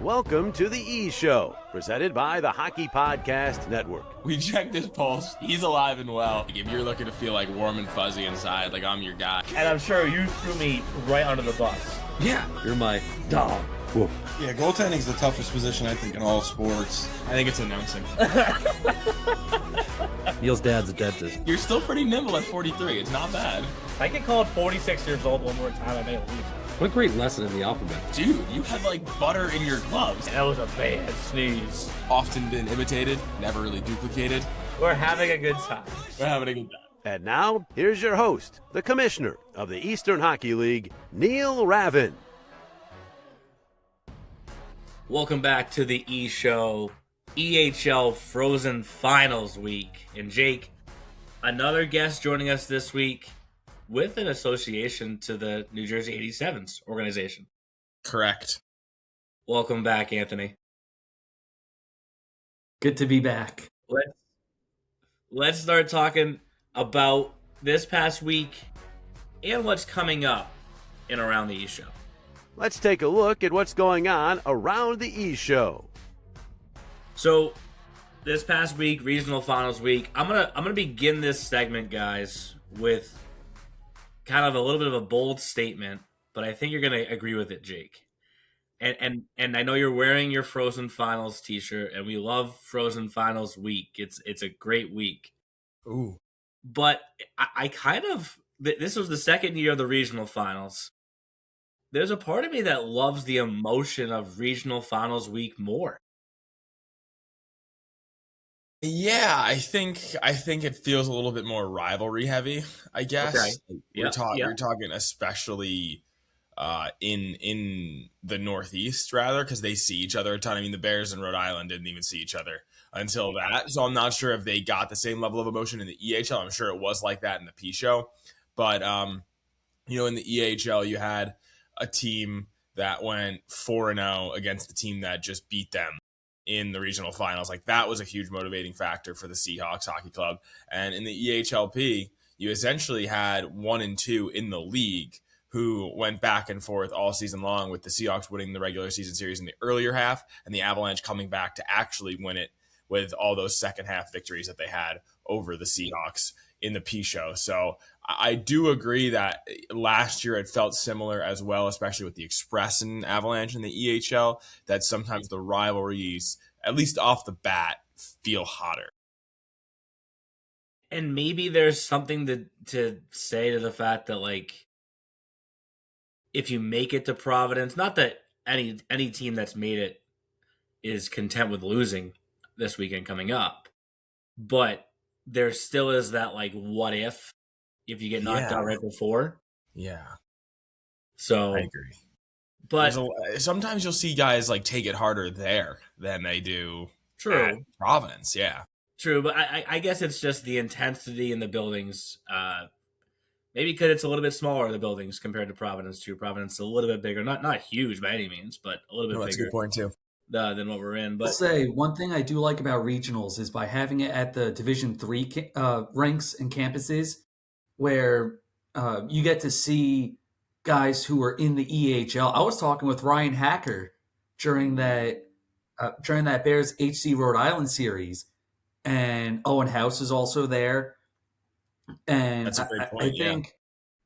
Welcome to the E Show, presented by the Hockey Podcast Network. We checked his pulse. He's alive and well. If you're looking to feel like warm and fuzzy inside, like I'm your guy. And I'm sure you threw me right under the bus. Yeah, you're my dog. Woof. Yeah, goaltending is the toughest position, I think, in all sports. I think it's announcing. Neil's dad's a dentist. You're still pretty nimble at 43. It's not bad. If I get called 46 years old one more time, I may leave. What a great lesson in the alphabet. Dude, you had like butter in your gloves. That was a bad sneeze. Often been imitated, never really duplicated. We're having a good time. We're having a good time. And now, here's your host, the commissioner of the Eastern Hockey League, Neil Ravin. Welcome back to the E Show, EHL Frozen Finals Week. And Jake, another guest joining us this week with an association to the New Jersey 87s organization. Correct. Welcome back, Anthony. Good to be back. Let's start talking about this past week and what's coming up in around the E Show. Let's take a look at what's going on around the E Show. So, this past week, regional finals week, I'm gonna begin this segment, guys, with kind of a little bit of a bold statement, but I think you're gonna agree with it, Jake. And I know you're wearing your Frozen Finals t-shirt, and we love Frozen Finals week. It's a great week. Ooh. But I kind of, this was the second year of the regional finals. There's a part of me that loves the emotion of regional finals week more. Yeah, I think it feels a little bit more rivalry heavy, I guess. Okay. You're talking especially in the Northeast, rather, because they see each other a ton. I mean, the Bears in Rhode Island didn't even see each other until that. So I'm not sure if they got the same level of emotion in the EHL. I'm sure it was like that in the P show. But, in the EHL, you had a team that went 4-0 against the team that just beat them in the regional finals. Like, that was a huge motivating factor for the Seahawks Hockey Club. And in the EHLP, you essentially had 1 and 2 in the league who went back and forth all season long, with the Seahawks winning the regular season series in the earlier half and the Avalanche coming back to actually win it with all those second half victories that they had over the Seahawks in the P show. So I do agree that last year it felt similar as well, especially with the Express and Avalanche in the EHL, that sometimes the rivalries, at least off the bat, feel hotter. And maybe there's something to say to the fact that, like, if you make it to Providence, not that any team that's made it is content with losing this weekend coming up, but there still is that, like, what if you get knocked out right before? Yeah. So I agree. But sometimes you'll see guys like take it harder there than they do at Providence. Yeah. True, but I guess it's just the intensity in the buildings. Maybe because it's a little bit smaller, the buildings, compared to Providence too. Providence is a little bit bigger, not huge by any means, but a little bit bigger. That's a good point too. Than what we're in. But I'll say one thing I do like about regionals is by having it at the Division III ranks and campuses, where you get to see guys who are in the EHL. I was talking with Ryan Hacker during that Bears HC Rhode Island series, and Owen House is also there. And that's a great point. I think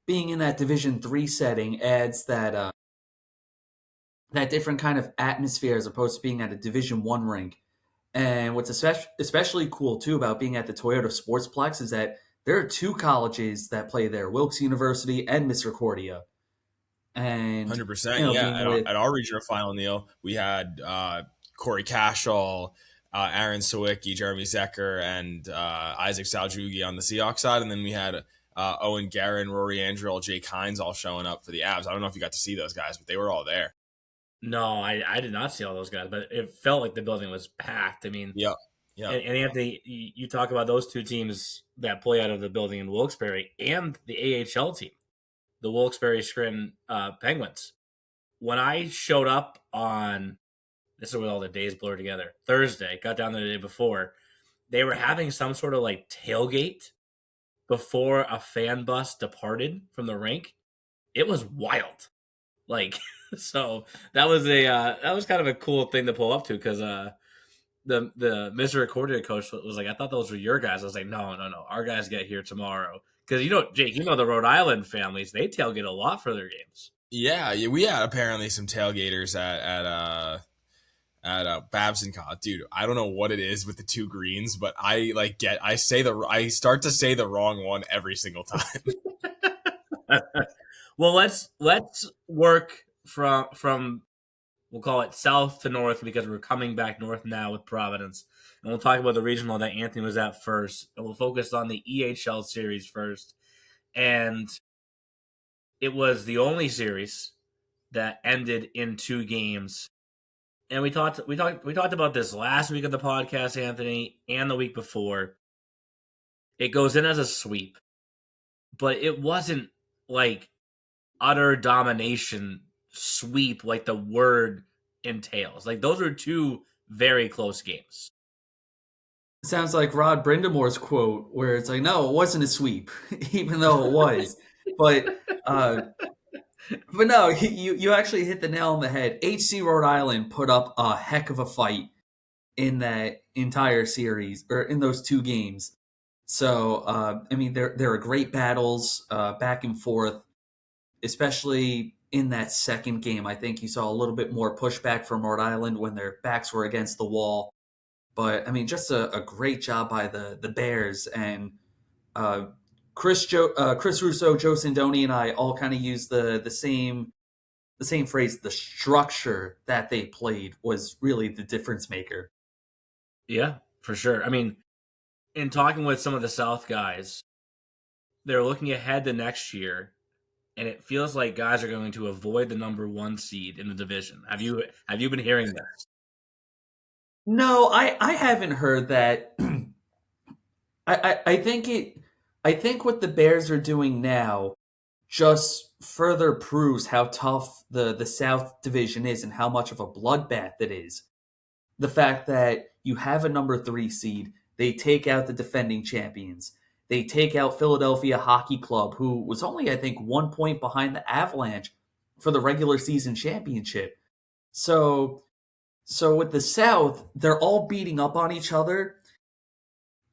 being in that Division III setting adds that different kind of atmosphere as opposed to being at a Division I rink. And what's especially cool too about being at the Toyota SportsPlex is that there are 2 colleges that play there, Wilkes University and Misericordia. And 100%. At our regional final, Neil, we had Corey Cashel, Aaron Sawicki, Jeremy Zecker, and Isaac Saljugi on the Seahawks side. And then we had Owen Guerin, Rory Andrell, Jake Hines all showing up for the Avs. I don't know if you got to see those guys, but they were all there. No, I did not see all those guys, but it felt like the building was packed. I mean, yeah. And Anthony, you talk about those 2 teams that play out of the building in Wilkes-Barre and the AHL team, the Wilkes-Barre Scranton Penguins. When I showed up on, this is where all the days blur together, Thursday, got down there the day before, they were having some sort of like tailgate before a fan bus departed from the rink. It was wild. Like, So that was kind of a cool thing to pull up to because the Misericordia coach was like, I thought those were your guys. I was like, no, our guys get here tomorrow because Jake, the Rhode Island families, they tailgate a lot for their games. Yeah, we had apparently some tailgaters at Babson College. Dude, I don't know what it is with the two greens, but I start to say the wrong one every single time. Well, let's work from we'll call it south to north because we're coming back north now with Providence. And we'll talk about the regional that Anthony was at first. And we'll focus on the EHL series first. And it was the only series that ended in 2 games. And we talked about this last week of the podcast, Anthony, and the week before. It goes in as a sweep. But it wasn't like utter domination sweep like the word entails. Like those are 2 very close games. Sounds like Rod Brindamore's quote where it's like, no, it wasn't a sweep, even though it was. But no, you actually hit the nail on the head. HC Rhode Island put up a heck of a fight in that entire series, or in those 2 games. So, there are great battles back and forth, especially in that second game. I think you saw a little bit more pushback from Rhode Island when their backs were against the wall. But, just a great job by the Bears. And Chris Russo, Joe Sindoni, and I all kind of used the same phrase. The structure that they played was really the difference maker. Yeah, for sure. In talking with some of the South guys, they're looking ahead to next year, and it feels like guys are going to avoid the number 1 seed in the division. Have you been hearing this? No, I haven't heard that. I think what the Bears are doing now just further proves how tough the South Division is and how much of a bloodbath it is. The fact that you have a number 3 seed, they take out the defending champions. They take out Philadelphia Hockey Club, who was only, I think, 1 point behind the Avalanche for the regular season championship. So with the South, they're all beating up on each other.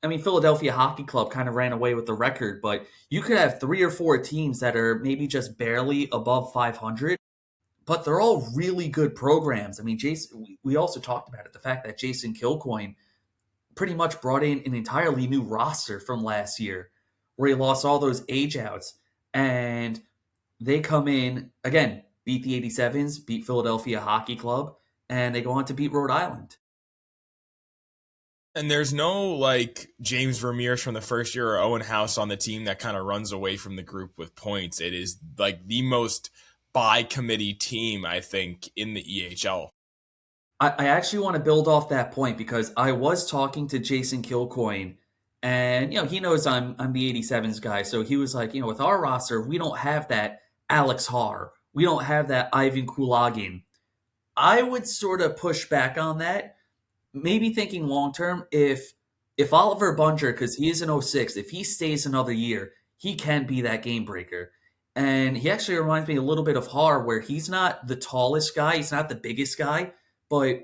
Philadelphia Hockey Club kind of ran away with the record, but you could have 3 or 4 teams that are maybe just barely above 500, but they're all really good programs. Jason, we also talked about it, the fact that Jason Kilcoyne pretty much brought in an entirely new roster from last year, where he lost all those age outs, and they come in, again, beat the 87s, beat Philadelphia Hockey Club, and they go on to beat Rhode Island. And there's no James Ramirez from the first year or Owen House on the team that kind of runs away from the group with points. It is the most by committee team, I think, in the EHL. I actually want to build off that point because I was talking to Jason Kilcoyne, and he knows I'm the 87s guy, so he was like, with our roster, we don't have that Alex Haar, we don't have that Ivan Kulagin. I would sort of push back on that, maybe thinking long term, if Oliver Bunger, because he is an 06, if he stays another year, he can be that game breaker. And he actually reminds me a little bit of Haar, where he's not the tallest guy, he's not the biggest guy, but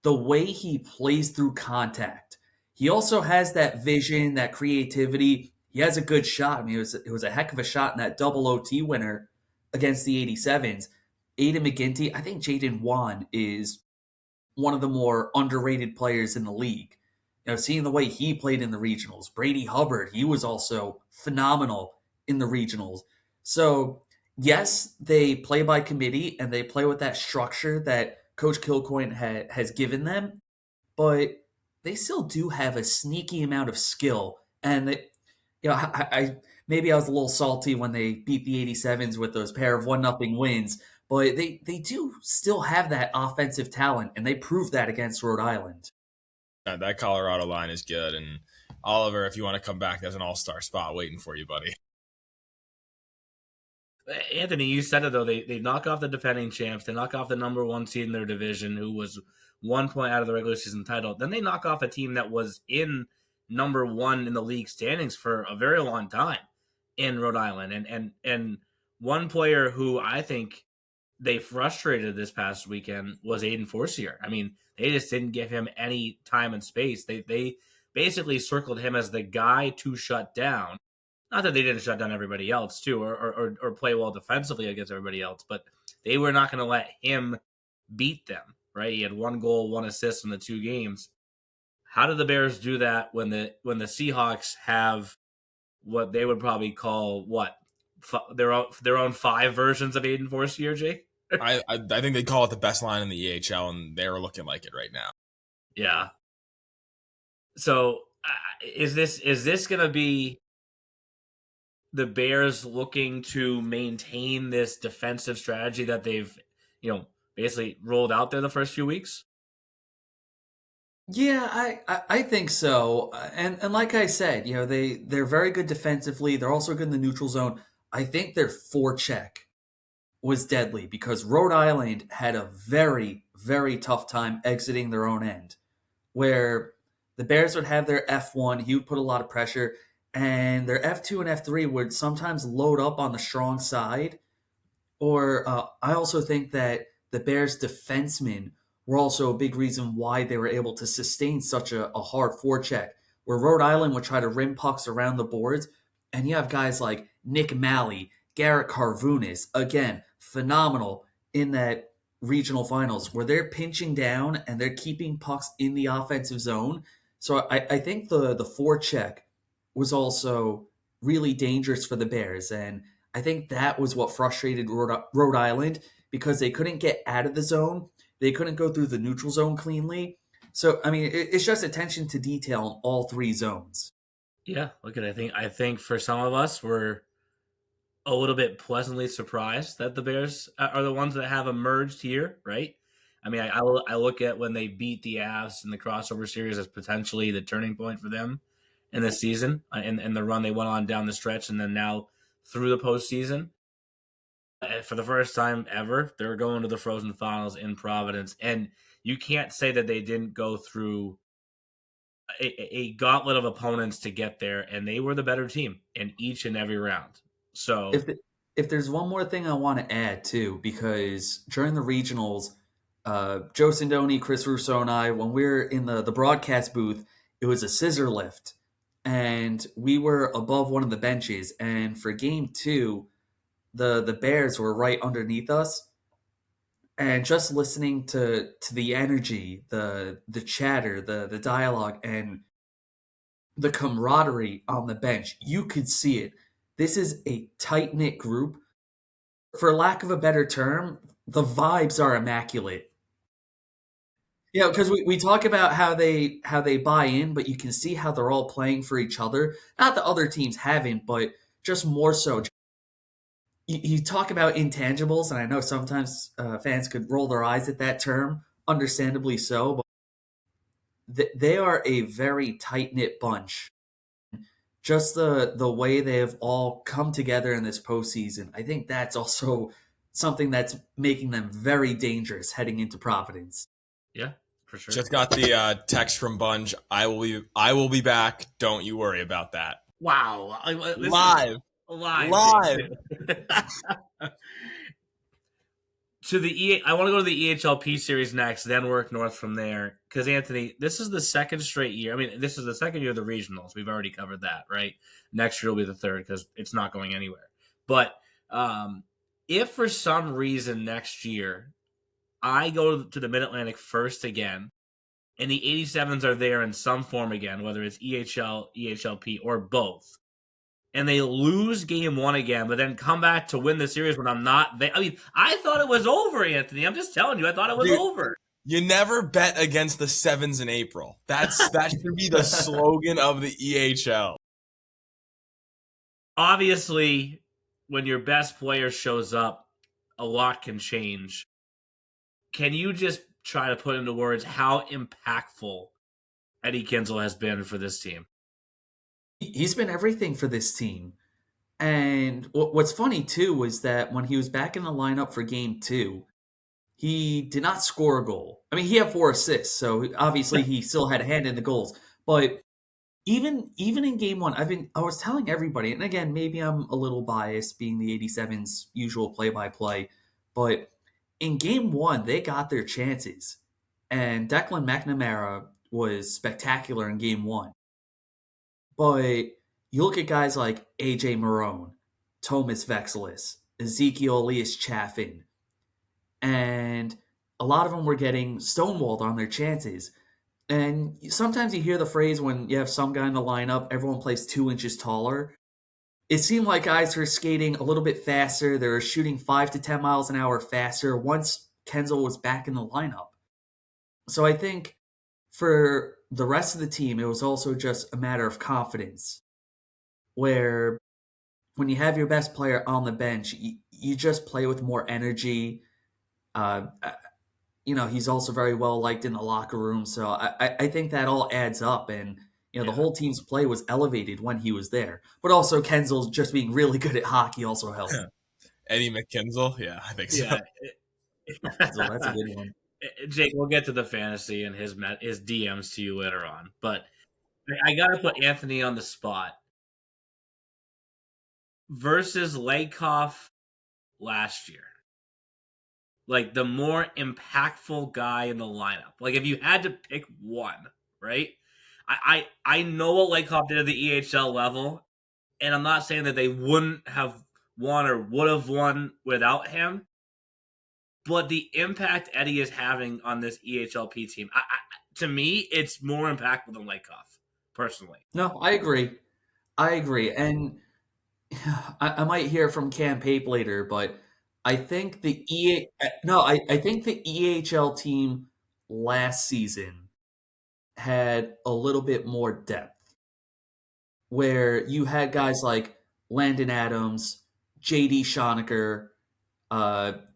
the way he plays through contact, he also has that vision, that creativity. He has a good shot. It was a heck of a shot in that double OT winner against the 87s. Aiden McGinty, I think Jaden Wan is one of the more underrated players in the league. Seeing the way he played in the regionals. Brady Hubbard, he was also phenomenal in the regionals. So, yes, they play by committee and they play with that structure that Coach Kilcoyne has given them, but they still do have a sneaky amount of skill. And, maybe I was a little salty when they beat the 87s with those pair of 1-0 wins, but they do still have that offensive talent, and they proved that against Rhode Island. Yeah, that Colorado line is good, and Oliver, if you want to come back, there's an all-star spot waiting for you, buddy. Anthony, you said it, though. They knock off the defending champs. They knock off the number 1 seed in their division, who was 1 point out of the regular season title. Then they knock off a team that was in number 1 in the league standings for a very long time in Rhode Island. And one player who I think they frustrated this past weekend was Aiden Forcier. I mean, they just didn't give him any time and space. They basically circled him as the guy to shut down. Not that they didn't shut down everybody else too, or play well defensively against everybody else, but they were not going to let him beat them. Right? He had 1 goal, 1 assist in the 2 games. How did the Bears do that when the Seahawks have what they would probably call their own 5 versions of Aiden Forcier, Jake? I think they call it the best line in the EHL, and they're looking like it right now. Yeah. So is this going to be the Bears looking to maintain this defensive strategy that they've, basically rolled out there the first few weeks? Yeah, I think so. And like I said, they're very good defensively. They're also good in the neutral zone. I think their forecheck was deadly because Rhode Island had a very, very tough time exiting their own end, where the Bears would have their F1, he would put a lot of pressure, and their F2 and F3 would sometimes load up on the strong side. Or I also think that the Bears' defensemen were also a big reason why they were able to sustain such a hard forecheck, where Rhode Island would try to rim pucks around the boards, and you have guys like Nick Malley, Garrett Carvunis, again, phenomenal in that regional finals, where they're pinching down and they're keeping pucks in the offensive zone. So I think the forecheck was also really dangerous for the Bears, and I think that was what frustrated Rhode Island because they couldn't get out of the zone. They couldn't go through the neutral zone cleanly. So, I mean, it's just attention to detail in all 3 zones. Yeah, look at it. I think for some of us, we're a little bit pleasantly surprised that the Bears are the ones that have emerged here, right? I mean, I look at when they beat the Avs in the crossover series as potentially the turning point for them in this season and the run they went on down the stretch and then now through the postseason. For the first time ever, they're going to the Frozen Finals in Providence, and you can't say that they didn't go through a gauntlet of opponents to get there, and they were the better team in each and every round. So, if there's one more thing I want to add too, because during the regionals, Joe Sindoni, Chris Russo, and I, when we were in the broadcast booth, it was a scissor lift, and we were above one of the benches, and for game 2. The Bears were right underneath us, and just listening to the energy, the chatter, the dialogue, and the camaraderie on the bench, you could see it. This is a tight-knit group. For lack of a better term, the vibes are immaculate. Yeah, because we talk about how they buy in, but you can see how they're all playing for each other. Not that other teams haven't, but just more so. You talk about intangibles, and I know sometimes fans could roll their eyes at that term, understandably so, but they are a very tight-knit bunch. Just the way they have all come together in this postseason, I think that's also something that's making them very dangerous heading into Providence. Yeah, for sure. Just got the text from Bunge. I will be back. Don't you worry about that. Wow. Live. I want to go to the EHLP series next, then work north from there. Because, Anthony, this is the second straight year. I mean, this is the second year of the regionals. We've already covered that, right? Next year will be the third because it's not going anywhere. But if for some reason next year I go to the Mid-Atlantic first again, and the 87s are there in some form again, whether it's EHL, EHLP, or both, and they lose game 1 again, but then come back to win the series when I'm not there. I mean, I thought it was over, Anthony. I'm just telling you, I thought it was over. You never bet against the 7s in April. That should be the slogan of the EHL. Obviously, when your best player shows up, a lot can change. Can you just try to put into words how impactful Eddie Kinzel has been for this team? He's been everything for this team. And what's funny, too, was that when he was back in the lineup for game 2, he did not score a goal. I mean, he had 4 assists, so obviously he still had a hand in the goals. But even in game 1, I was telling everybody, and again, maybe I'm a little biased being the 87's usual play-by-play, but in game one, they got their chances. And Declan McNamara was spectacular in game one. But you look at guys like AJ Marone, Thomas Vexelis, Ezekiel Elias Chaffin, and a lot of them were getting stonewalled on their chances. And sometimes you hear the phrase when you have some guy in the lineup, everyone plays 2 inches taller. It seemed like guys were skating a little bit faster. They were shooting 5 to 10 miles an hour faster once Kenzel was back in the lineup. So I think for the rest of the team, it was also just a matter of confidence, where when you have your best player on the bench, you just play with more energy. He's also very well liked in the locker room. So I think that all adds up. And, the whole team's play was elevated when he was there. But also Kenzel just being really good at hockey also helped. Eddie McKinzel? Yeah, I think so. Yeah. So that's a good one. Jake, we'll get to the fantasy and his DMs to you later on. But I got to put Anthony on the spot. Versus Lakoff last year. Like, the more impactful guy in the lineup. Like, if you had to pick one, right? I know what Lakoff did at the EHL level, and I'm not saying that they wouldn't have won or would have won without him, but the impact Eddie is having on this EHLP team, to me, it's more impactful than Lakoff, personally. No, I agree. And I might hear from Cam Pape later, but I think the EHL team last season had a little bit more depth, where you had guys like Landon Adams, J.D. Schoenecker,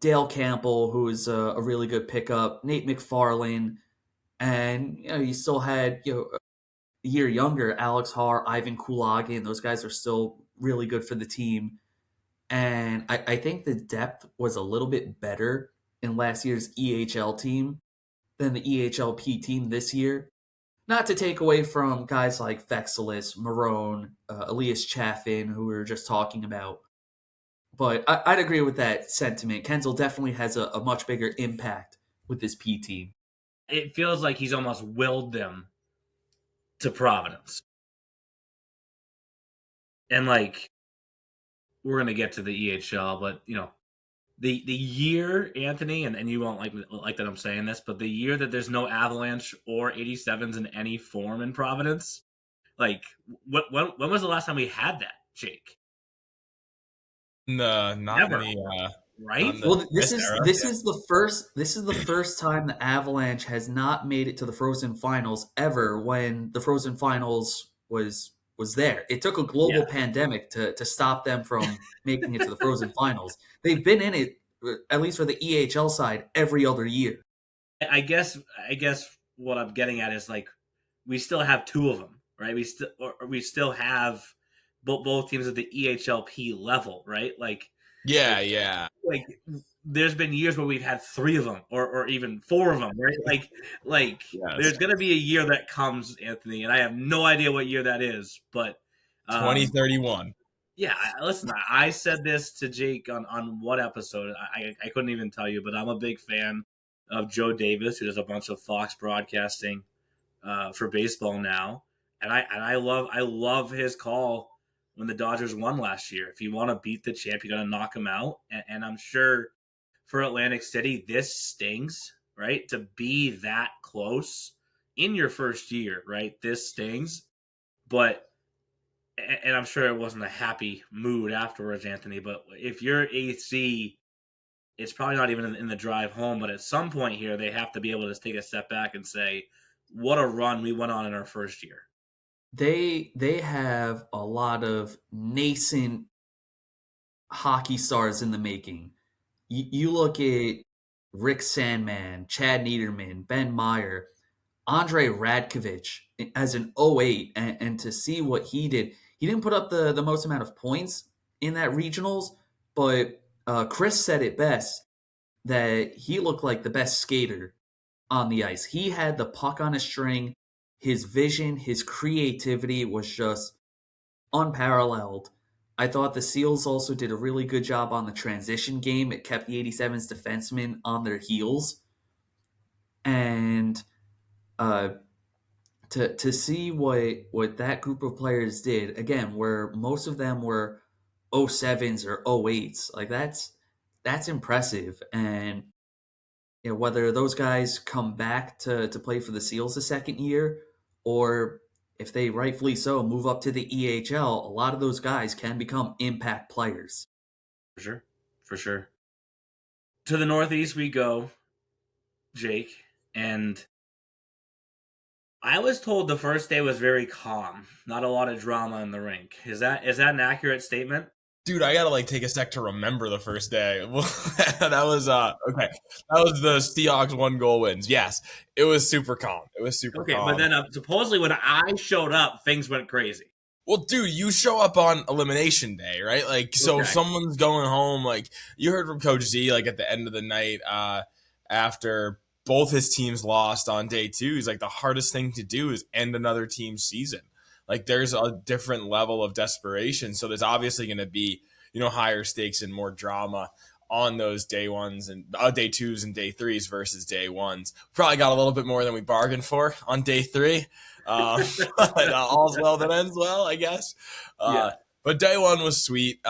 Dale Campbell, who is a really good pickup, Nate McFarlane, and you still had a year younger Alex Haar, Ivan Kulagin. Those guys are still really good for the team. And I think the depth was a little bit better in last year's EHL team than the EHLP team this year. Not to take away from guys like Vexelis, Marone, Elias Chaffin, who we were just talking about. But I'd agree with that sentiment. Kenzel definitely has a much bigger impact with this P team. It feels like he's almost willed them to Providence. And, we're going to get to the EHL, but, the year, Anthony, and you won't like that I'm saying this, but the year that there's no Avalanche or 87s in any form in Providence, when was the last time we had that, Jake? No, not Never. any. Right? Well, this is the first time the Avalanche has not made it to the Frozen Finals ever. When the Frozen Finals was there, it took a global pandemic to stop them from making it to the Frozen Finals. They've been in it, at least for the EHL side, every other year. I guess what I'm getting at is we still have two of them, right? We still have both teams at the EHLP level, right? Yeah. There's been years where we've had three of them or even four of them, right? Yes. There's going to be a year that comes, Anthony, and I have no idea what year that is, but 2031. Yeah, listen, I said this to Jake on what episode? I couldn't even tell you, but I'm a big fan of Joe Davis, who does a bunch of Fox broadcasting for baseball now, and I love his call when the Dodgers won last year. If you want to beat the champ, you got to knock him out, and I'm sure for Atlantic City this stings, right? To be that close in your first year, right? This stings, but. And I'm sure it wasn't a happy mood afterwards, Anthony, but if you're AC, it's probably not even in the drive home, but at some point here, they have to be able to take a step back and say, what a run we went on in our first year. They have a lot of nascent hockey stars in the making. You look at Rick Sandman, Chad Niederman, Ben Meyer, Andre Radkovich as an 08, and to see what he did. He didn't put up the most amount of points in that regionals, but Chris said it best, that he looked like the best skater on the ice. He had the puck on a string. His vision, his creativity was just unparalleled. I thought the Seals also did a really good job on the transition game. It kept the 87's defensemen on their heels. And to see what that group of players did, again, where most of them were 07s or 08s, like that's impressive. And whether those guys come back to play for the Seals the second year, or if they rightfully so move up to the EHL, a lot of those guys can become impact players. For sure. To the Northeast we go, Jake, and I was told the first day was very calm, not a lot of drama in the rink. Is that an accurate statement? Dude, I gotta take a sec to remember the first day. That was okay. That was the Seahawks 1-goal wins. Yes, it was super calm. It was super calm. But then supposedly when I showed up, things went crazy. Well, dude, you show up on elimination day, right? So someone's going home. You heard from Coach Z, at the end of the night, after both his teams lost on day 2. He's the hardest thing to do is end another team's season. There's a different level of desperation. So there's obviously going to be, higher stakes and more drama on those day 1s and day 2s and day 3s versus day 1s. Probably got a little bit more than we bargained for on day 3. But all's well that ends well, I guess. But day 1 was sweet.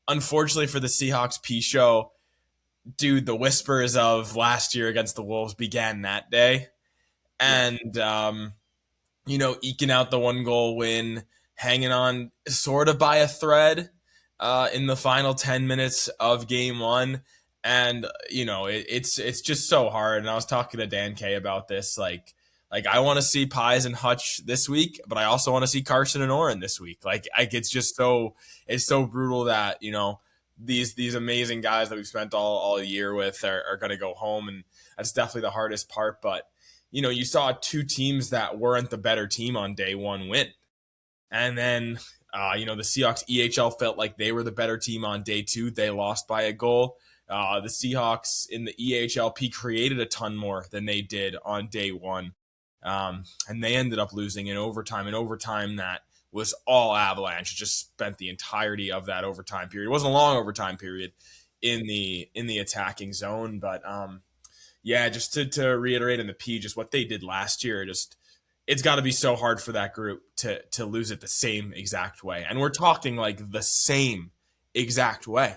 Unfortunately for the Seahawks P show, dude, the whispers of last year against the Wolves began that day. And, eking out the 1-goal win, hanging on sort of by a thread in the final 10 minutes of game 1. And, it's just so hard. And I was talking to Dan K about this. I want to see Pies and Hutch this week, but I also want to see Carson and Oren this week. It's just it's so brutal that, these amazing guys that we've spent all year with are going to go home. And that's definitely the hardest part. But, you saw 2 teams that weren't the better team on day 1 win. And then, the Seahawks EHL felt like they were the better team on day 2. They lost by a goal. The Seahawks in the EHLP created a ton more than they did on day 1. And they ended up losing in overtime. An overtime that was all Avalanche. Just spent the entirety of that overtime period. It wasn't a long overtime period in the attacking zone. But, just to reiterate in the P, just what they did last year, it's got to be so hard for that group to lose it the same exact way. And we're talking the same exact way.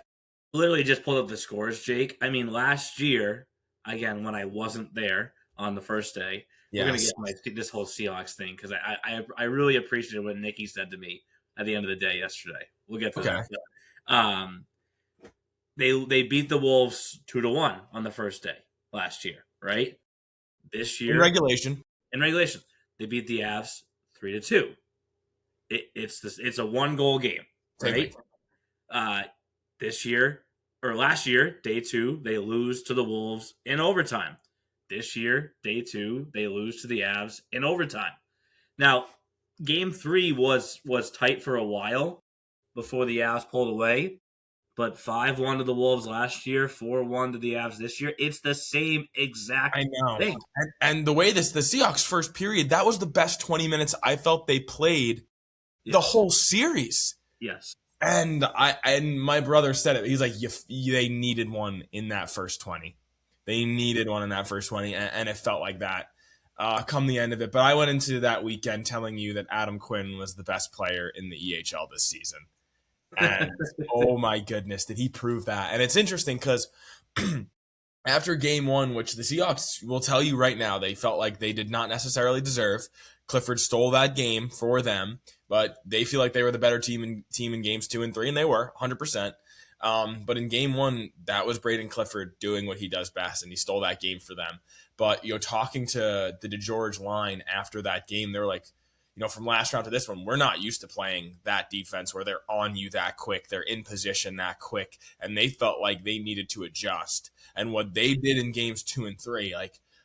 Literally just pulled up the scores, Jake. I mean, last year, again, when I wasn't there on the first day, we're going to get this whole Seahawks thing because I really appreciated what Nikki said to me at the end of the day yesterday. We'll get to that. They beat the Wolves 2-1 on the first day last year, right? This year, in regulation, they beat the Avs 3-2. It's a 1-goal game, right? Last year, day 2, they lose to the Wolves in overtime. This year, day 2, they lose to the Avs in overtime. Now, game 3 was tight for a while before the Avs pulled away, but 5-1 to the Wolves last year, 4-1 to the Avs this year. It's the same exact thing. And the way the Seahawks first period, that was the best 20 minutes I felt they played the whole series. Yes. And my brother said it. He's like, they needed one in that first 20. They needed one in that first 20, and it felt like that come the end of it. But I went into that weekend telling you that Adam Quinn was the best player in the EHL this season. And oh my goodness, did he prove that? And it's interesting because after game 1, which the Seahawks will tell you right now, they felt like they did not necessarily deserve. Clifford stole that game for them, but they feel like they were the better team in games 2 and 3, and they were 100%. But in game 1, that was Braden Clifford doing what he does best, and he stole that game for them. But, talking to the DeGeorge line after that game, they were like, from last round to this one, we're not used to playing that defense where they're on you that quick, they're in position that quick, and they felt like they needed to adjust. And what they did in games 2 and 3,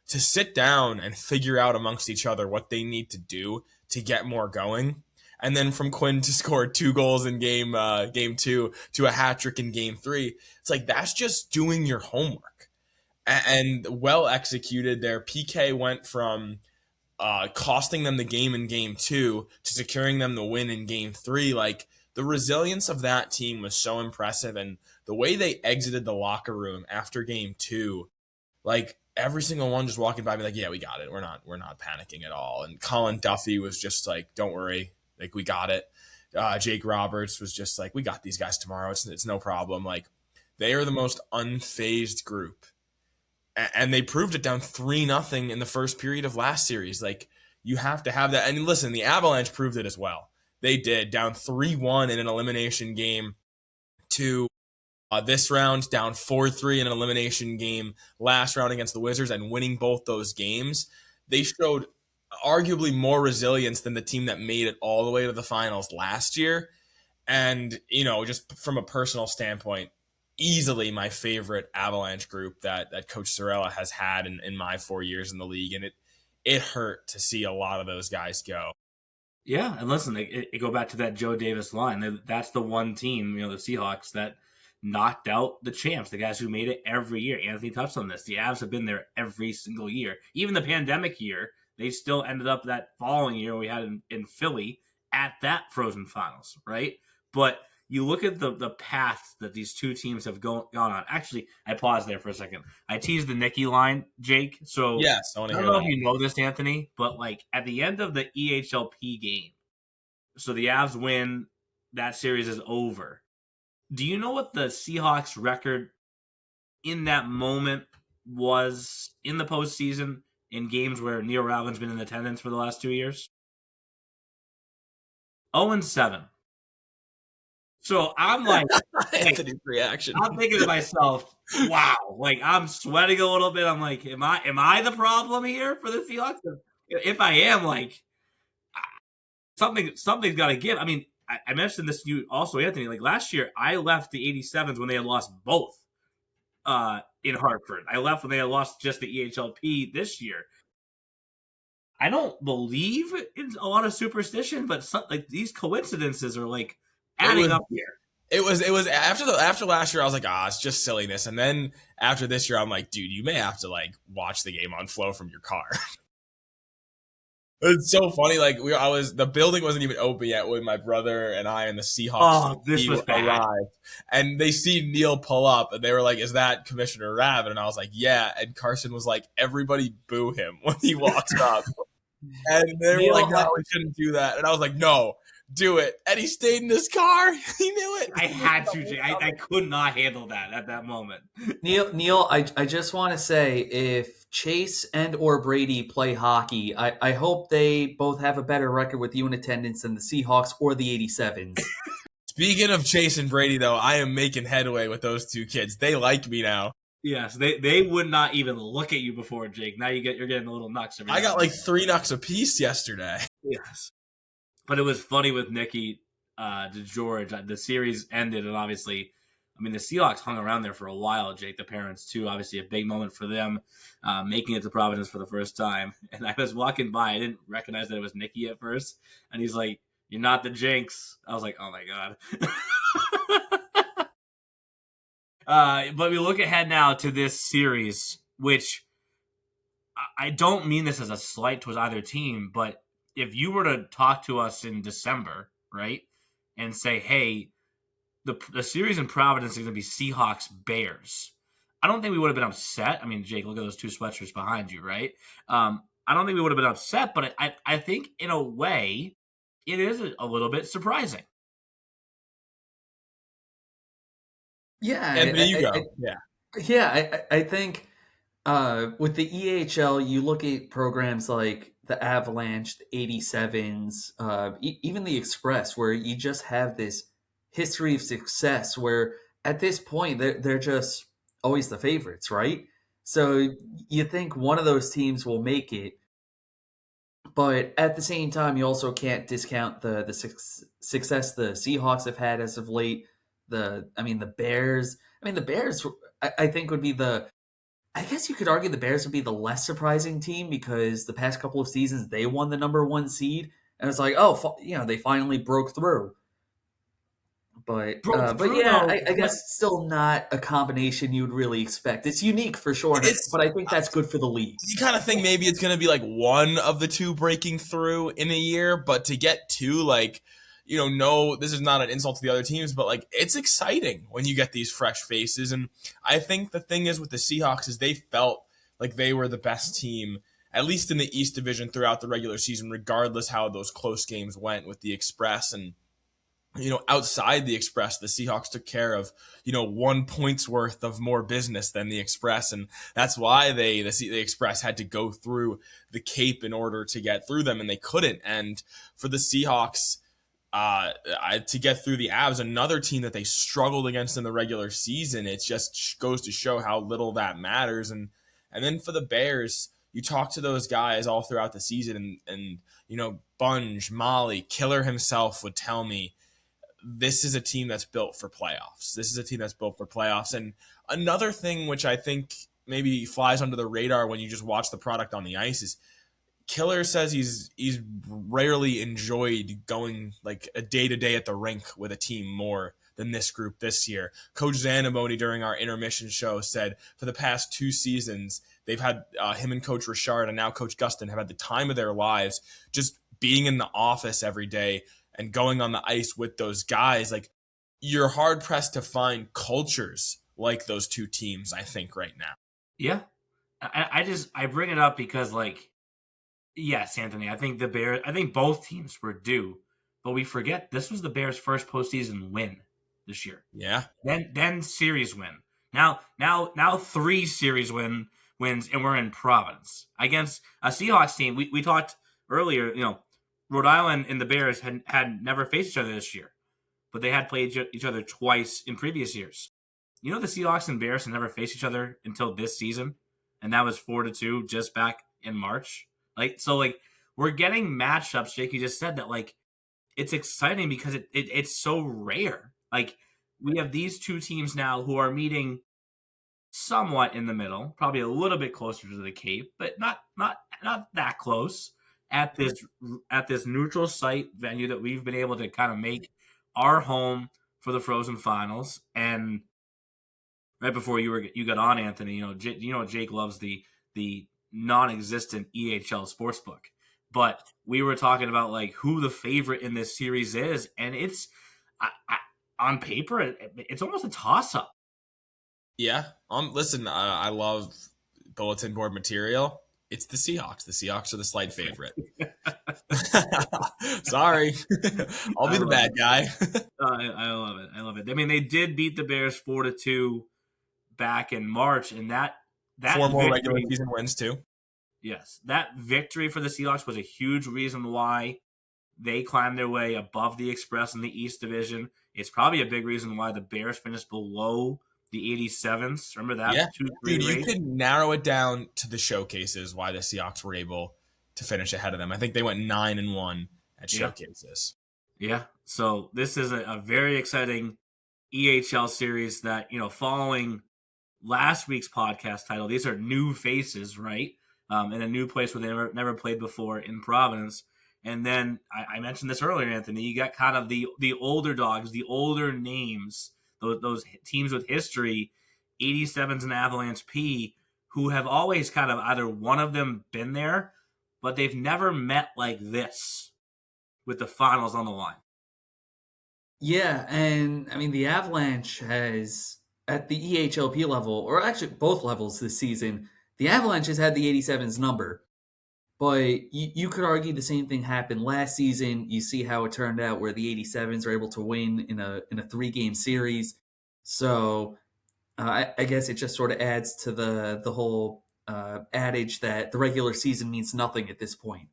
to sit down and figure out amongst each other what they need to do to get more going. And then from Quinn to score 2 goals in game 2 to a hat trick in game 3, it's that's just doing your homework. And well executed. Their PK went from costing them the game in game 2 to securing them the win in game 3. the resilience of that team was so impressive, and the way they exited the locker room after game 2, like every single one just walking by me like, yeah, we got it. We're not panicking at all. And Colin Duffy was just like, don't worry, like we got it. Jake Roberts was just like, we got these guys tomorrow. It's no problem. Like they are the most unfazed group, and they proved it down 3-0 in the first period of last series. Like you have to have that. And listen, the Avalanche proved it as well. They did, down 3-1 in an elimination game to this round, down 4-3 in an elimination game last round against the Wizards, and winning both those games. They showed arguably more resilience than the team that made it all the way to the finals last year. And, just from a personal standpoint, easily my favorite Avalanche group that Coach Sorella has had in my 4 years in the league. And it hurt to see a lot of those guys go. Yeah, and listen, it go back to that Joe Davis line. That's the one team, the Seahawks, that knocked out the champs, the guys who made it every year. Anthony touched on this. The Avs have been there every single year. Even the pandemic year, they still ended up that following year we had in Philly at that Frozen Finals, right? But you look at the path that these two teams have gone on. Actually, I paused there for a second. I teased the Nicky line, Jake. So yes, I don't know if you know this, Anthony, but like at the end of the EHLP game, so the Avs win, that series is over. Do you know what the Seahawks record in that moment was in the postseason in games where Neil Rowland's been in attendance for the last 2 years? 0-7. So I'm like, Anthony's reaction. I'm thinking to myself, wow, like I'm sweating a little bit. I'm like, am I the problem here for the Seahawks? If I am, like, something's got to give. I mean, I mentioned this to you also, Anthony. Like last year, I left the 87s when they had lost both in Hartford. I left when they had lost just the EHLP this year. I don't believe in a lot of superstition, but like these coincidences are like adding up here. It was after last year, I was like, it's just silliness. And then after this year, I'm like, dude, you may have to like watch the game on Flow from your car. It's so funny. Like the building wasn't even open yet when my brother and I and the Seahawks this was arrived, and they see Neil pull up, and they were like, "Is that Commissioner Rav?" And I was like, "Yeah." And Carson was like, "Everybody boo him when he walks up," and they were like, "No, we shouldn't do that." And I was like, "No, do it." And he stayed in his car. He knew it. I had to, Jay. I could not handle that at that moment. Neil, I just want to say, if Chase and or Brady play hockey, I hope they both have a better record with you in attendance than the Seahawks or the 87s. Speaking of Chase and Brady, though, I am making headway with those two kids. They like me now. Yes, they would not even look at you before, Jake. Now you're getting a little nuts. I got like 3 nucks apiece yesterday. Yes. But it was funny with Nicky DeGeorge. The series ended, and obviously, I mean, the Seahawks hung around there for a while, Jake, the parents, too. Obviously, a big moment for them, making it to Providence for the first time. And I was walking by. I didn't recognize that it was Nicky at first. And he's like, "You're not the Jinx." I was like, oh, my God. But we look ahead now to this series, which I don't mean this as a slight towards either team, but if you were to talk to us in December, right, and say, hey, the series in Providence is going to be Seahawks-Bears, I don't think we would have been upset. I mean, Jake, look at those 2 sweatshirts behind you, right? I don't think we would have been upset, but I think in a way it is a little bit surprising. Yeah. And there you go. I think with the EHL, you look at programs like the Avalanche, the 87s, even the Express, where you just have this history of success where at this point they're just always the favorites, right? So you think one of those teams will make it, but at the same time, you also can't discount the success the Seahawks have had as of late. The Bears. I mean, the Bears, I think, would be I guess you could argue the Bears would be the less surprising team because the past couple of seasons they won the number 1 seed, and it's like, they finally broke through. But I guess still not a combination you would really expect. It's unique for sure, but I think that's good for the league. You kind of think maybe it's going to be like one of the two breaking through in a year, but to get 2, like, no, this is not an insult to the other teams, but like it's exciting when you get these fresh faces. And I think the thing is with the Seahawks is they felt like they were the best team, at least in the East Division throughout the regular season, regardless how those close games went with the Express. And outside the Express, the Seahawks took care of, 1 point's worth of more business than the Express. And that's why the Express had to go through the Cape in order to get through them, and they couldn't. And for the Seahawks, to get through the Avs, another team that they struggled against in the regular season, it just goes to show how little that matters. And then for the Bears, you talk to those guys all throughout the season, and Bunge, Molly, Killer himself would tell me, this is a team that's built for playoffs. This is a team that's built for playoffs. And another thing which I think maybe flies under the radar when you just watch the product on the ice is Killer says he's rarely enjoyed going like a day-to-day at the rink with a team more than this group this year. Coach Zanamoni during our intermission show said for the past 2 seasons, they've had him and Coach Richard and now Coach Gustin have had the time of their lives just being in the office every day and going on the ice with those guys. Like, you're hard pressed to find cultures like those 2 teams, I think, right now. Yeah. I bring it up because, like, yes, Anthony, I think both teams were due, but we forget this was the Bears' first postseason win this year. Yeah. Then series win. Now 3 series wins, and we're in Providence against a Seahawks team. We talked earlier, Rhode Island and the Bears had never faced each other this year, but they had played each other twice in previous years. The Seahawks and Bears had never faced each other until this season, and that was 4-2 just back in March. We're getting matchups, Jake, you just said that, like, it's exciting because it's so rare. Like, we have these 2 teams now who are meeting somewhat in the middle, probably a little bit closer to the Cape, but not that close, at this neutral site venue that we've been able to kind of make our home for the Frozen Finals. And right before you got on, Anthony, Jake loves the non-existent EHL Sportsbook, but we were talking about like who the favorite in this series is, and it's on paper it's almost a toss-up. Yeah. Listen, I love bulletin board material. It's the Seahawks. The Seahawks are the slight favorite. Sorry. I'll be the bad guy. I love it. I love it. I mean, they did beat the Bears 4-2 back in March, and that 4 more regular season wins too. Yes. That victory for the Seahawks was a huge reason why they climbed their way above the Express in the East Division. It's probably a big reason why the Bears finished below the 87s. Remember that? Yeah. Dude, you could narrow it down to the showcases why the Seahawks were able to finish ahead of them. I think they went 9-1 at showcases. Yeah. So this is a very exciting EHL series that, following last week's podcast title, these are new faces, right? In a new place where they never played before in Providence. And then I mentioned this earlier, Anthony, you got kind of the older dogs, the older names, those teams with history, 87s and Avalanche P, who have always kind of either one of them been there, but they've never met like this with the finals on the line. Yeah, and I mean, the Avalanche has, at the EHLP level, or actually both levels this season, the Avalanche has had the 87s number. But you could argue the same thing happened last season. You see how it turned out where the 87s are able to win in a 3-game series. So I guess it just sort of adds to the whole adage that the regular season means nothing at this point.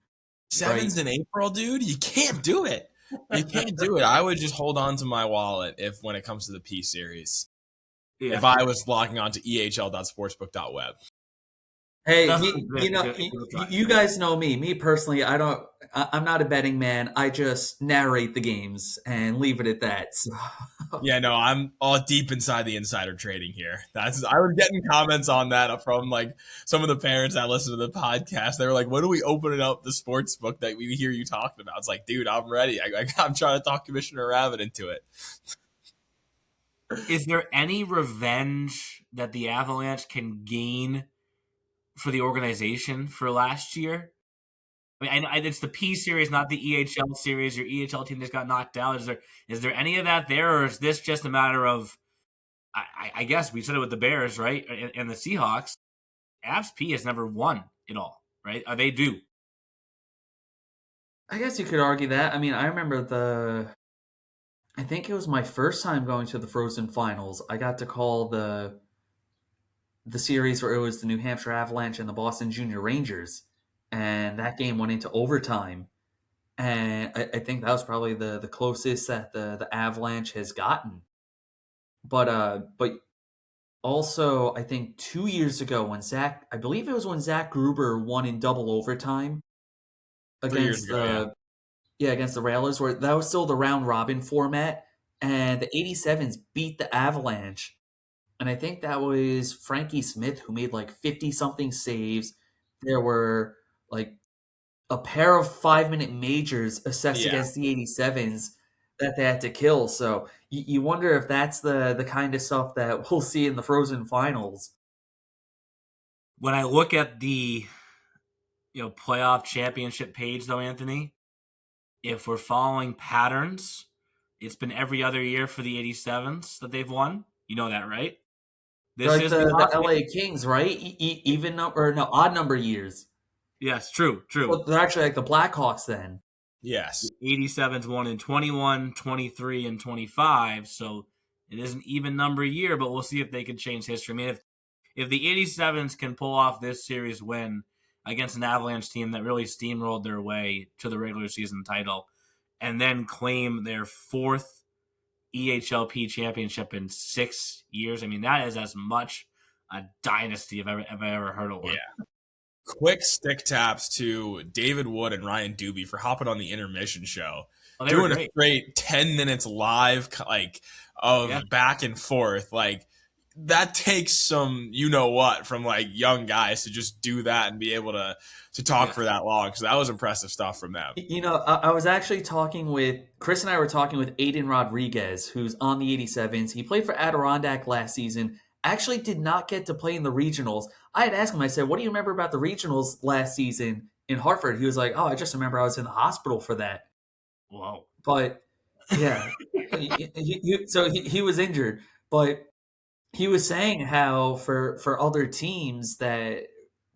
7s in April, dude? You can't do it. You can't do it. I would just hold on to my wallet when it comes to the P series. Yeah. If I was logging on to ehl.sportsbook.web. Hey, you guys know me. Me personally, I'm not a betting man. I just narrate the games and leave it at that. So. Yeah, no, I'm all deep inside the insider trading here. I was getting comments on that from like some of the parents that listen to the podcast. They were like, "When are we opening up the sports book that we hear you talking about?" It's like, dude, I'm ready. I'm trying to talk Commissioner Rabbit into it. Is there any revenge that the Avalanche can gain for the organization for last year? I mean, it's the P series, not the EHL series. Your EHL team just got knocked out. Is there any of that there, or is this just a matter of? I guess we said it with the Bears, right, and the Seahawks. Avs P has never won it all, right? They do. I guess you could argue that. I mean, I remember I think it was my first time going to the Frozen Finals. I got to call the series where it was the New Hampshire Avalanche and the Boston Junior Rangers, and that game went into overtime. And I think that was probably the closest that the Avalanche has gotten. But also, I think 2 years ago when I believe it was when Zach Gruber won in double overtime against against the Railers, where that was still the round robin format, and the 87s beat the Avalanche. And I think that was Frankie Smith who made like 50-something saves. There were like a pair of 5-minute majors assessed against the 87s that they had to kill. So you wonder if that's the kind of stuff that we'll see in the Frozen Finals. When I look at the playoff championship page, though, Anthony, if we're following patterns, it's been every other year for the 87s that they've won. You know that, right? This like is the LA Kings, right? Even number, no, odd number years. Yes, true. Well, they're actually like the Blackhawks then. Yes. 87's won in 21, 23, and 25, so it is an even number year, but we'll see if they can change history. I mean, if the 87s can pull off this series win against an Avalanche team that really steamrolled their way to the regular season title and then claim their fourth EHLP championship in 6 years, I mean, that is as much a dynasty if I ever heard of one. Yeah. Quick stick taps to David Wood and Ryan Doobie for hopping on the intermission show. Doing a straight 10 minutes live, back and forth. Like, that takes some you-know-what from, like, young guys to just do that and be able to talk for that long. So that was impressive stuff from them. I was actually Chris and I were talking with Aiden Rodriguez, who's on the 87s. He played for Adirondack last season. Actually did not get to play in the regionals. I had asked him, I said, what do you remember about the regionals last season in Hartford? He was like, I just remember I was in the hospital for that. Wow. But, yeah. he was injured. But he was saying how for other teams that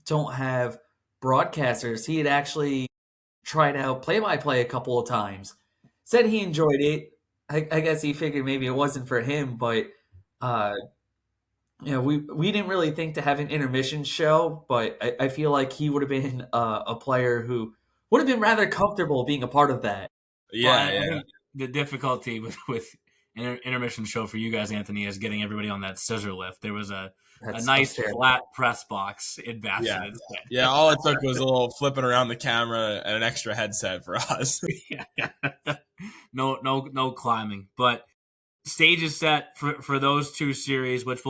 don't have broadcasters, he had actually tried out play-by-play a couple of times. Said he enjoyed it. I guess he figured maybe it wasn't for him, but we didn't really think to have an intermission show, but I feel like he would have been a player who would have been rather comfortable being a part of that. I think the difficulty with an intermission show for you guys, Anthony, is getting everybody on that scissor lift. There was a nice flat press box in Babson. Yeah, all it took was a little flipping around the camera and an extra headset for us. No climbing, but stage is set for those two series, which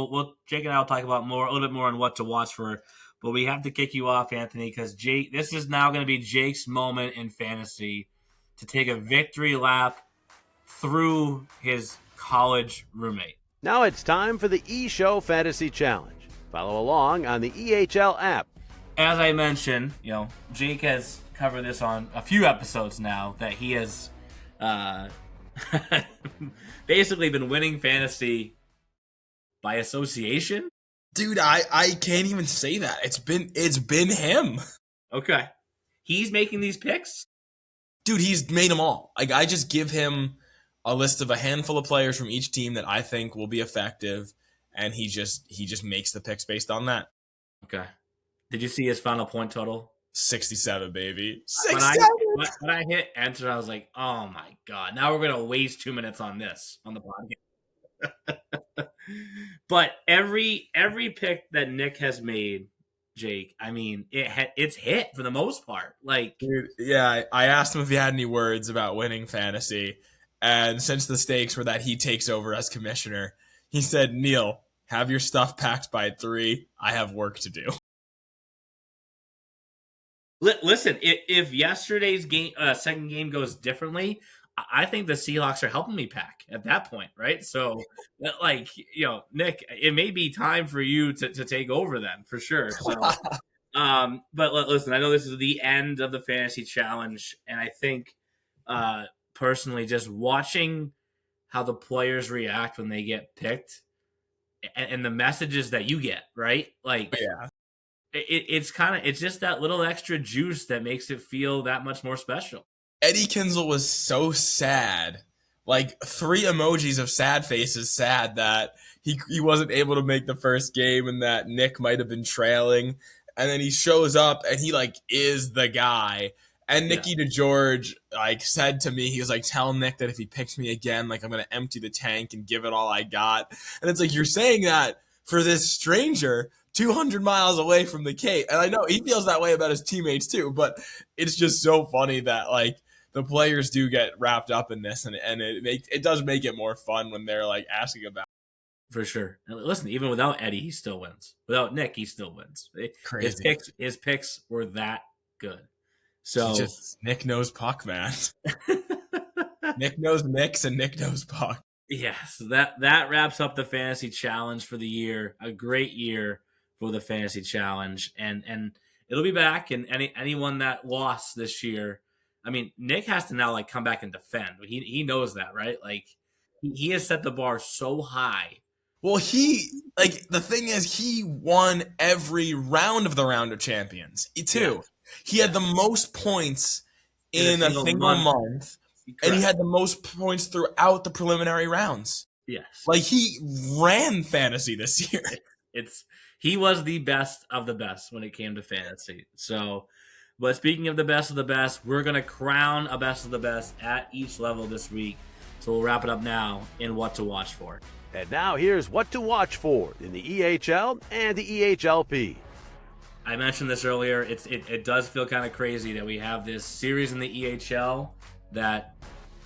Jake and I will talk about a little bit more on what to watch for. But we have to kick you off, Anthony, because this is now going to be Jake's moment in fantasy to take a victory lap through his college roommate. Now it's time for the eShow Fantasy Challenge. Follow along on the EHL app. As I mentioned, Jake has covered this on a few episodes now, that he has basically been winning fantasy by association. Dude, I can't even say that. It's been him. Okay. He's making these picks? Dude, he's made them all. Like, I just give him a list of a handful of players from each team that I think will be effective, and he just makes the picks based on that. Okay. Did you see his final point total? 67, baby. 67. When I hit enter, I was like, "Oh my god! Now we're gonna waste 2 minutes on this on the podcast." But every pick that Nick has made, Jake, I mean, it's hit for the most part. Like, dude, yeah, I asked him if he had any words about winning fantasy, and since the stakes were that he takes over as commissioner, he said, "Neil, have your stuff packed by 3. I have work to do." Listen, if yesterday's second game goes differently, I think the Seahawks are helping me pack at that point, right? So, like, Nick, it may be time for you to take over then, for sure. So, But listen, I know this is the end of the fantasy challenge, and I think personally, just watching how the players react when they get picked, and the messages that you get, right? Like, Yeah. It's just that little extra juice that makes it feel that much more special. Eddie Kinsel was so sad. Like 3 emojis of sad faces, sad that he wasn't able to make the first game and that Nick might have been trailing. And then he shows up and he like is the guy. And Nicky DeGeorge like said to me, he was like, tell Nick that if he picks me again, like I'm gonna empty the tank and give it all I got. And it's like, you're saying that for this stranger 200 miles away from the Cape. And I know he feels that way about his teammates too, but it's just so funny that like the players do get wrapped up in this, and it does make it more fun when they're like asking about it. For sure. And listen, even without Eddie, he still wins. Without Nick, he still wins. Crazy. His picks were that good. So Nick knows puck, man. Nick knows Knicks and Nick knows puck. Yes, that wraps up the fantasy challenge for the year. A great year for the fantasy challenge, and it'll be back. And anyone that lost this year, I mean, Nick has to now like come back and defend. He knows that, right? Like he has set the bar so high. Well, the thing is, he won every round of the Round of Champions too. Yeah. He had the most points in a single month. And he had the most points throughout the preliminary rounds. Yes. Like, he ran fantasy this year. He was the best of the best when it came to fantasy. So, but speaking of the best, we're going to crown a best of the best at each level this week. So we'll wrap it up now in what to watch for. And now here's what to watch for in the EHL and the EHLP. I mentioned this earlier. It does feel kind of crazy that we have this series in the EHL that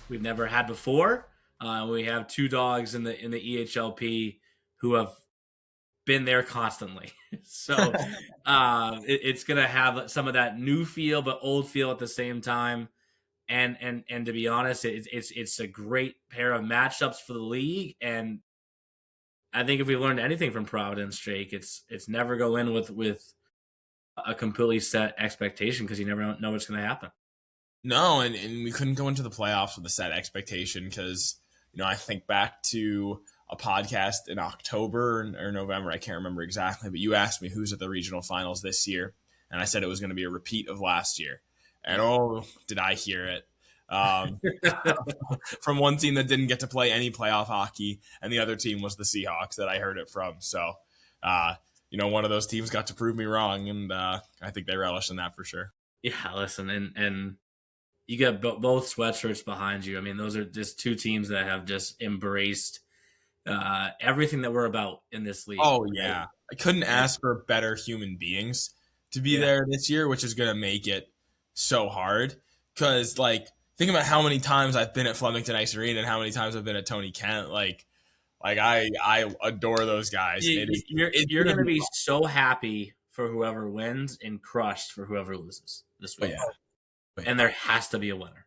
we've never had before. We have 2 dogs in the EHLP who have been there constantly. So it's gonna have some of that new feel but old feel at the same time. And to be honest, it's a great pair of matchups for the league. And I think if we learned anything from Providence, Jake, it's never go in with a completely set expectation, because you never know what's going to happen. No, and we couldn't go into the playoffs with a set expectation because, I think back to a podcast in October or November, I can't remember exactly, but you asked me who's at the regional finals this year, and I said it was going to be a repeat of last year. And oh, did I hear it. From one team that didn't get to play any playoff hockey, and the other team was the Seahawks that I heard it from. So, one of those teams got to prove me wrong, and I think they relish in that for sure. Yeah, listen, and you got both sweatshirts behind you. I mean, those are just 2 teams that have just embraced everything that we're about in this league. Oh, yeah. I couldn't ask for better human beings to be there this year, which is going to make it so hard. Because, think about how many times I've been at Flemington Ice Arena and how many times I've been at Tony Kent. I adore those guys. You're going to be so happy for whoever wins and crushed for whoever loses this week. Oh, yeah. And there has to be a winner.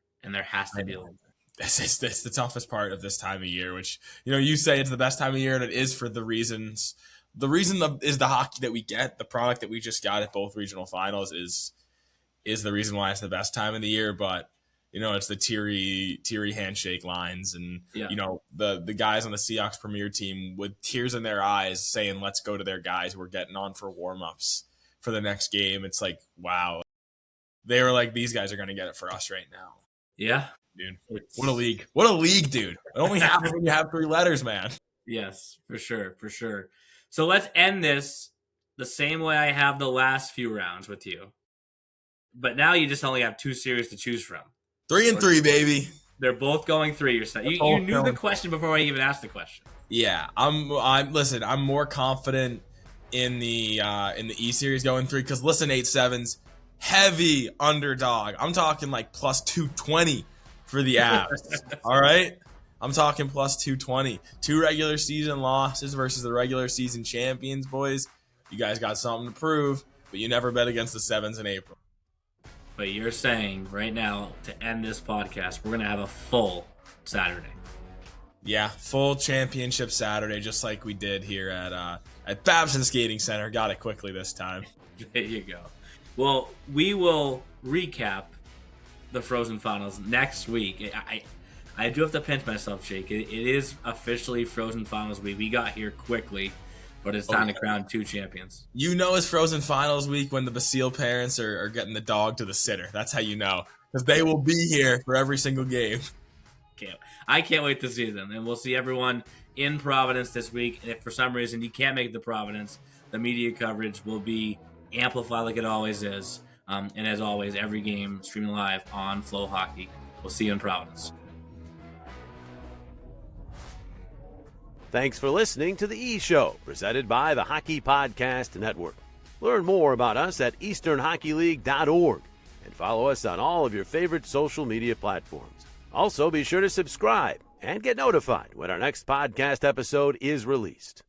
That's the toughest part of this time of year, which, you say it's the best time of year, and it is for the reasons. The reason is the hockey that we get, the product that we just got at both regional finals is the reason why it's the best time of the year. But, it's the teary handshake lines and, the guys on the Seahawks Premier team with tears in their eyes saying, let's go to their guys who are getting on for warm-ups for the next game. It's like, wow. They were like, these guys are going to get it for us right now. Yeah. Dude, what a league. What a league, dude. It only happens when you have 3 letters, man. Yes, for sure. So let's end this the same way I have the last few rounds with you. But now you just only have 2 series to choose from. 3 and 3, baby. They're both going 3. You knew the question before I even asked the question. Yeah, I'm more confident in the E series going 3 because listen, 8-7s, heavy underdog. I'm talking like plus 220 for the Avs. All right, I'm talking plus 220. 2 regular season losses versus the regular season champions, boys. You guys got something to prove, but you never bet against the 7s in April. But you're saying right now to end this podcast, we're gonna have a full Saturday. Yeah, full championship Saturday, just like we did here at Babson Skating Center. Got it quickly this time. There you go. Well, we will recap the Frozen Finals next week. I do have to pinch myself, Jake. It is officially Frozen Finals week. We got here quickly, but it's time to crown 2 champions. You know it's Frozen Finals week when the Basile parents are getting the dog to the sitter. That's how you know. Because they will be here for every single game. I can't wait to see them. And we'll see everyone in Providence this week. And if for some reason you can't make it to Providence, the media coverage will be amplified like it always is. And as always, every game streaming live on Flow Hockey. We'll see you in Providence. Thanks for listening to The E-Show, presented by the Hockey Podcast Network. Learn more about us at easternhockeyleague.org and follow us on all of your favorite social media platforms. Also, be sure to subscribe and get notified when our next podcast episode is released.